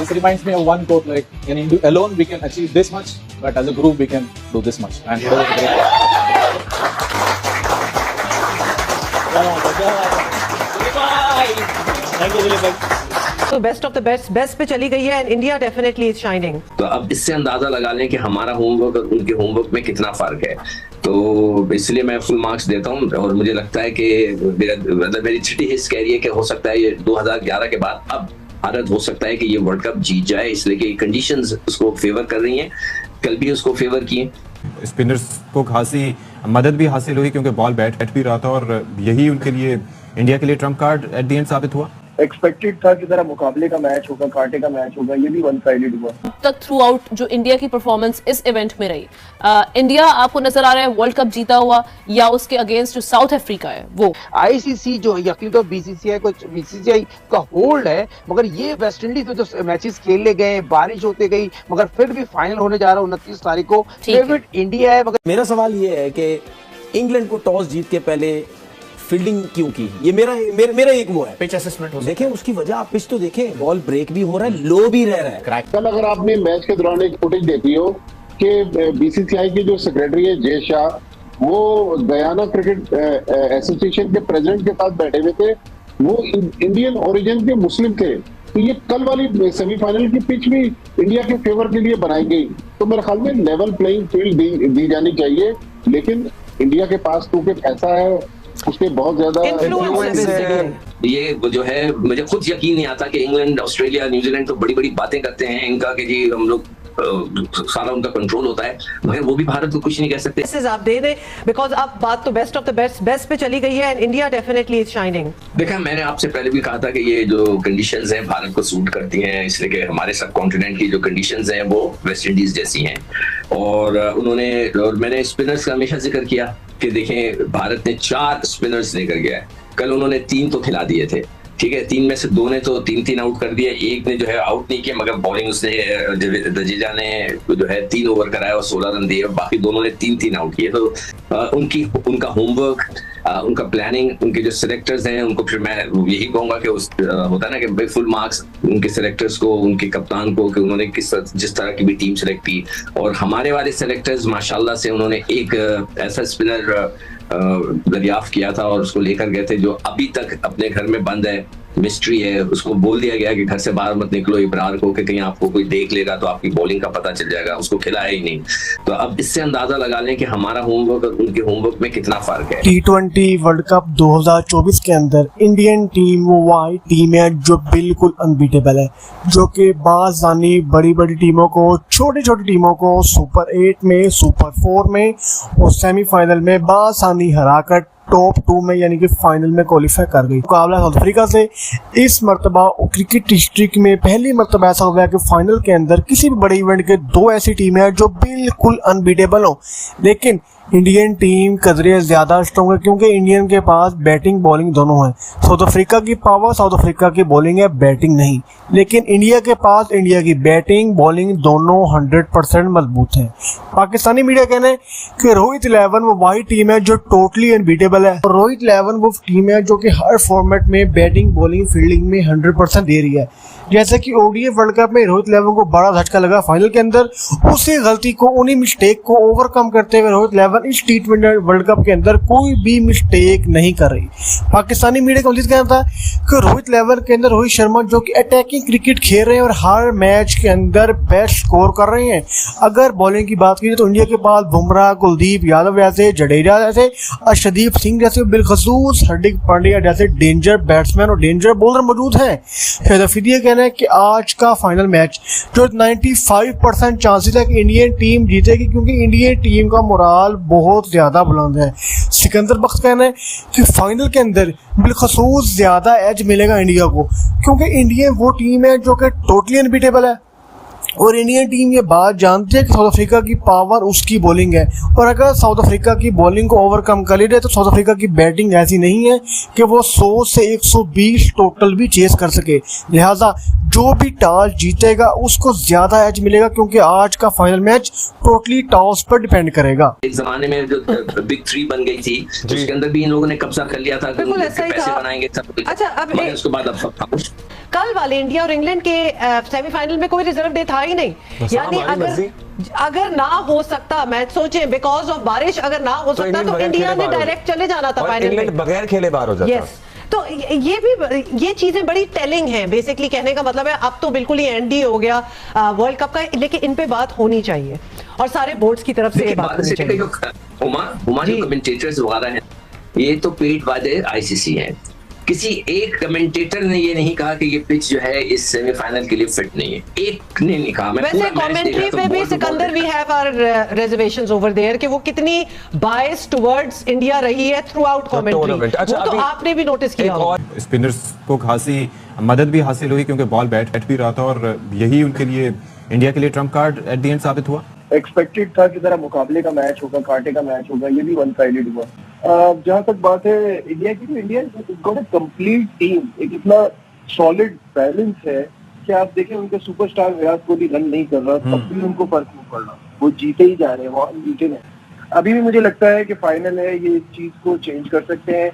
this reminds me of one quote, like, alone we can achieve this much, but as a group we can do this much. And it was a great तो best of the best पे चली गई है and India definitely is shining. तो अब इससे अंदाजा लगा लें कि हमारा होमवर्क और उनके होमवर्क में कितना फर्क है। तो इसलिए मैं फुल मार्क्स देता हूं और मुझे लगता है कि मेरी छिटी हिस्स कह रही है कि हो सकता है ये 2011 के बाद अब भारत हो सकता है कि ये वर्ल्ड कप जीत जाए, इसलिए कि कंडीशंस उसको फेवर कर रही हैं, कल भी उसको फेवर किए। स्पिनर्स को खासी मदद भी हासिल हुई क्योंकि बॉल बैठ भी रहा था और यही उनके लिए, इंडिया के लिए Trump card at the end साबित हुआ। एक्सपेक्टेड था कि जरा मुकाबले का मैच होगा, कांटे का मैच होगा, ये भी वन साइडेड हुआ। अब तक थ्रू आउट जो इंडिया की परफॉर्मेंस इस इवेंट में रही, इंडिया आपको नजर आ रहा है वर्ल्ड कप जीता हुआ या उसके अगेंस्ट जो साउथ अफ्रीका है वो? आईसीसी जो यकीन तो बीसीसीआई का होल्ड है, मगर ये वेस्ट इंडीज में जो मैचेस खेले गए, बारिश होते गई, मगर फिर भी फाइनल होने जा रहा है 29 तारीख को। फेवरेट इंडिया है, मगर मेरा सवाल ये है कि इंग्लैंड को टॉस जीत के पहले फील्डिंग क्यों की? ये मेरा एक वो है पिच असेसमेंट हो। देखें उसकी वजह, आप पिच तो देखें, बॉल ब्रेक भी हो रहा है, लो भी रह रहा है, क्रैक। कल अगर आपने मैच के दौरान एक फुटेज देखी हो कि बीसीसीआई के जो सेक्रेटरी है जय शाह, वो गयाना क्रिकेट एसोसिएशन के प्रेसिडेंट के साथ बैठे हुए थे, वो इंडियन ओरिजिन के मुस्लिम थे। तो ये कल वाली सेमीफाइनल की पिच भी इंडिया के फेवर के लिए बनाई गई। तो मेरे ख्याल में लेवल प्लेइंग फील्ड दी जानी चाहिए, लेकिन इंडिया के पास क्योंकि पैसा है, उसके बहुत ज्यादा ये जो है, मुझे खुद यकीन नहीं आता कि इंग्लैंड, ऑस्ट्रेलिया, न्यूजीलैंड तो बड़ी बड़ी बातें करते हैं इनका कि जी हम लोग सारा उनका कंट्रोल होता है, मगर वो भी भारत को कुछ नहीं कह सकते। आप दे दे बिकॉज अब बात तो बेस्ट ऑफ द बेस्ट पे चली गई है and India definitely is shining. देखा, मैंने आपसे पहले भी कहा था कि ये जो कंडीशंस हैं भारत को सूट करती हैं, इसलिए कि हमारे सब कॉन्टिनेंट की जो कंडीशंस हैं वो वेस्ट इंडीज जैसी हैं। और मैंने स्पिनर्स का हमेशा जिक्र किया कि देखें भारत ने 4 स्पिनर्स लेकर गया है, कल उन्होंने 3 तो खिला दिए थे, ठीक है, 3 में से 2 ने तो 3 आउट कर दिए, एक ने जो है आउट नहीं किया, मगर बॉलिंग उसने जडेजा ने जो है 3 ओवर कराया और 16 रन दिए, बाकी दोनों ने 3 आउट किए। तो उनका होमवर्क, उनका प्लानिंग, उनके जो सिलेक्टर्स हैं उनको फिर मैं यही कहूंगा कि होता है ना कि भाई फुल मार्क्स उनके सिलेक्टर्स को, उनके कप्तान को, कि उन्होंने जिस तरह की भी टीम सिलेक्ट की। और हमारे वाले सिलेक्टर्स माशाल्लाह से उन्होंने एक ऐसा स्पिनर दरियाफ्त किया था और उसको लेकर गए थे जो अभी तक अपने घर में बंद है, मिस्ट्री है। उसको बोल दिया गया कि घर से बाहर मत निकलो इब्रार को, कि कहीं आपको कोई देख लेगा तो आपकी बॉलिंग का पता चल जाएगा, उसको खिलाया ही नहीं। तो अब इससे अंदाजा लगा लें कि हमारा होमवर्क और उनके होमवर्क में कितना फर्क है। T20 वर्ल्ड कप 2024 के अंदर इंडियन टीम वो वाइट टीम है जो बिल्कुल अनबीटेबल है, जो कि बाज़ानी बड़ी बड़ी टीमों को, छोटी छोटी टीमों को सुपर 8 में, सुपर 4 में और सेमीफाइनल में बासानी हराकर टॉप 2 में यानी कि फाइनल में क्वालिफाई कर गई। मुकाबला साउथ अफ्रीका से इस मर्तबा क्रिकेट हिस्ट्री में पहली मर्तबा ऐसा हुआ है कि फाइनल के अंदर किसी भी बड़े इवेंट के 2 ऐसी टीमें हैं जो बिल्कुल अनबीटेबल हो। लेकिन इंडियन टीम कदरे ज़्यादा स्ट्रॉन्ग है क्योंकि इंडियन के पास बैटिंग बॉलिंग दोनों है। साउथ अफ्रीका की पावर, साउथ अफ्रीका की बॉलिंग है, बैटिंग नहीं। लेकिन इंडिया के पास, इंडिया की बैटिंग बॉलिंग दोनों 100% मजबूत है। पाकिस्तानी मीडिया कहना है कि रोहित 11 वो वाही टीम है जो टोटली अनबीटेबल है, और रोहित 11 वो टीम है जो कि हर फॉर्मेट में बैटिंग बॉलिंग फील्डिंग में 100% दे रही है। जैसे कि ओडीआई वर्ल्ड कप में रोहित 11 को बड़ा झटका लगा फाइनल के अंदर, उसी गलती को, उन्हीं मिस्टेक को ओवरकम करते हुए रोहित 11 इस T20 वर्ल्ड कप के अंदर कोई भी मिस्टेक नहीं कर रही। पाकिस्तानी मीडिया का कहना था कि रोहित 11 के अंदर रोहित शर्मा जो कि अटैकिंग क्रिकेट खेल रहे हैं और हर मैच के अंदर बेस्ट स्कोर कर रहे हैं। अगर बॉलिंग की बात की तो इंडिया के पास बुमराह, कुलदीप यादव जैसे, जडेजा जैसे, अर्शदीप सिंह जैसे, बिलखसूस हार्दिक पांड्या जैसे डेंजर बैट्समैन और डेंजर बॉलर मौजूद हैं। शाहिद अफरीदी का कहना है कि आज का फाइनल मैच जो 95% चांसेस है कि इंडियन टीम जीतेगी क्योंकि इंडियन टीम का मोराल बहुत ज़्यादा बुलंद है। सिकंदर बख्श कहना है कि फाइनल के अंदर बिलखसूस ज़्यादा एज मिलेगा इंडिया को क्योंकि इंडिया वो टीम है जो कि टोटली अनबीटेबल है और इंडियन टीम ये बात जानती है कि साउथ अफ्रीका की पावर उसकी बॉलिंग है, और अगर साउथ अफ्रीका की बॉलिंग को ओवरकम कर ले तो साउथ अफ्रीका की बैटिंग ऐसी नहीं है कि वो 100 से 120 टोटल भी चेस कर सके। लिहाजा जो भी टॉस जीतेगा उसको ज़्यादा एज मिलेगा क्योंकि आज का फाइनल मैच टोटली टॉस पर डिपेंड करेगा। एक जमाने में जो बिग 3 बन गई थी उसके अंदर भी इन लोगों ने कब्जा कर लिया था, पैसे बनाएंगे सब। अच्छा, अब उसके बाद अब सब कल वाले इंडिया और इंग्लैंड के सेमीफाइनल में कोई रिजर्व डे था ही नहीं। यानी अगर ना हो सकता मैच, सोचें बिकॉज ऑफ बारिश अगर ना हो सकता तो इंडिया ने डायरेक्ट चले जाना था फाइनल में, बगैर खेले बाहर हो जाता। यस, तो ये चीजें बड़ी टेलिंग हैं। बेसिकली कहने का मतलब है अब तो बिल्कुल ही एंड ही हो गया वर्ल्ड कप का, लेकिन इन पे बात होनी चाहिए और सारे बोर्ड्स की तरफ से ये बात होनी चाहिए। हुमा जो कमेंटेटर्स वगैरह हैं, ये तो पेड बाय द आईसीसी है। किसी एक कमेंटेटर ने ये नहीं कहा कि ये पिच जो है इस सेमीफाइनल के लिए फिट नहीं है, एक ने नहीं कहा। वैसे कमेंट्री पे भी Sikandar we have our reservations over there कि वो कितनी बायस टुवर्ड्स इंडिया रही है थ्रू आउट कमेंट्री, वो तो आपने भी नोटिस किया होगा। स्पिनर्स को खासी मदद भी हासिल हुई क्योंकि बॉल बैठ भी रहा था और यही उनके लिए, इंडिया के लिए Trump card at the end साबित हुआ। एक्सपेक्टेड था कि जरा मुकाबले का मैच होगा, कांटे का मैच होगा, ये भी वन साइडेड हुआ। जहां तक बात है इंडिया की, India got a complete team, एक इतना सॉलिड बैलेंस है कि आप देखें उनके सुपरस्टार विराट कोहली रन नहीं कर रहा, तब भी उनको फर्क नहीं पड़ रहा, वो जीते ही जा रहे हैं, वो जीते हैं। अभी भी मुझे लगता है कि फाइनल है, ये इस चीज को चेंज कर सकते हैं।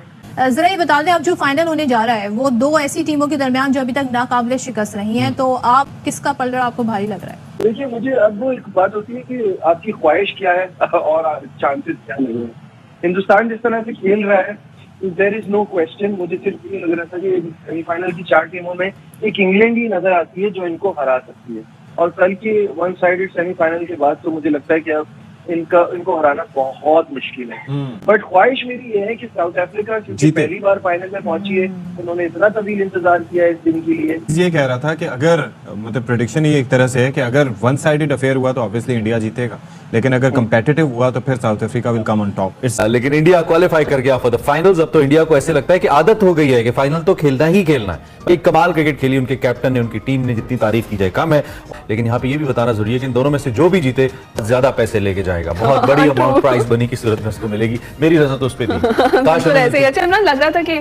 जरा ये बता दें, अब जो फाइनल होने जा रहा है वो दो ऐसी टीमों के दरमियान जो अभी तक नाकाबिले शिकस्त रही हैं, तो आप किसका पलड़ा आपको भारी लग रहा है? देखिए, मुझे अब वो एक बात होती है कि आपकी ख्वाहिश क्या है और चांसेस क्या लग रहे हैं। हिंदुस्तान जिस तरह से खेल रहा है, देयर इज नो क्वेश्चन। मुझे सिर्फ ये लग रहा था कि सेमीफाइनल की 4 टीमों में एक इंग्लैंड ही नजर आती है जो इनको हरा सकती है, और कल के वन साइडेड सेमीफाइनल के बाद तो मुझे लगता है कि अब इनको हराना बहुत मुश्किल है। बट ख्वाहिश मेरी ये है कि साउथ अफ्रीका, क्योंकि पहली बार फाइनल में पहुंची है, उन्होंने इतना तवील इंतजार किया इस दिन के लिए। ये कह रहा था कि अगर, मतलब प्रेडिक्शन ही एक तरह से है कि अगर वन साइडेड अफेयर हुआ तो ऑब्वियसली इंडिया जीतेगा, लेकिन अगर कंपेटिटिव हुआ तो फिर south Africa will come on top. लेकिन इंडिया क्वालिफाई कर गया फॉर द फाइनल्स। अब तो इंडिया को ऐसे लगता है कि आदत हो गई है कि फाइनल तो खेलना ही खेलना है। एक कमाल क्रिकेट खेली उनके कैप्टन ने, उनकी टीम ने, जितनी तारीफ की जाए कम है। लेकिन यहाँ पे ये भी बताना जरूरी है कि इन दोनों में से जो भी जीते ज्यादा पैसे लेके जाएगा, बहुत बड़ी अमाउंट प्राइस बनी की सूरत में उसको मिलेगी। मेरी नजर तो उस पर थी। ऐसे ही अच्छा ना लग रहा था कि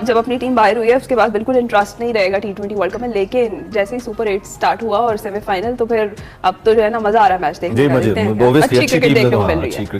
जब अपनी टीम बाहर हुई है उसके बाद बिल्कुल इंटरेस्ट नहीं रहेगा T20 वर्ल्ड कप में, लेकिन जैसे ही सुपर 8 स्टार्ट हुआ और सेमीफाइनल, तो फिर अब तो जो है ना मजा आ रहा है मैच देखने का। अच्छी क्रिकेट देखने को मिल रही है।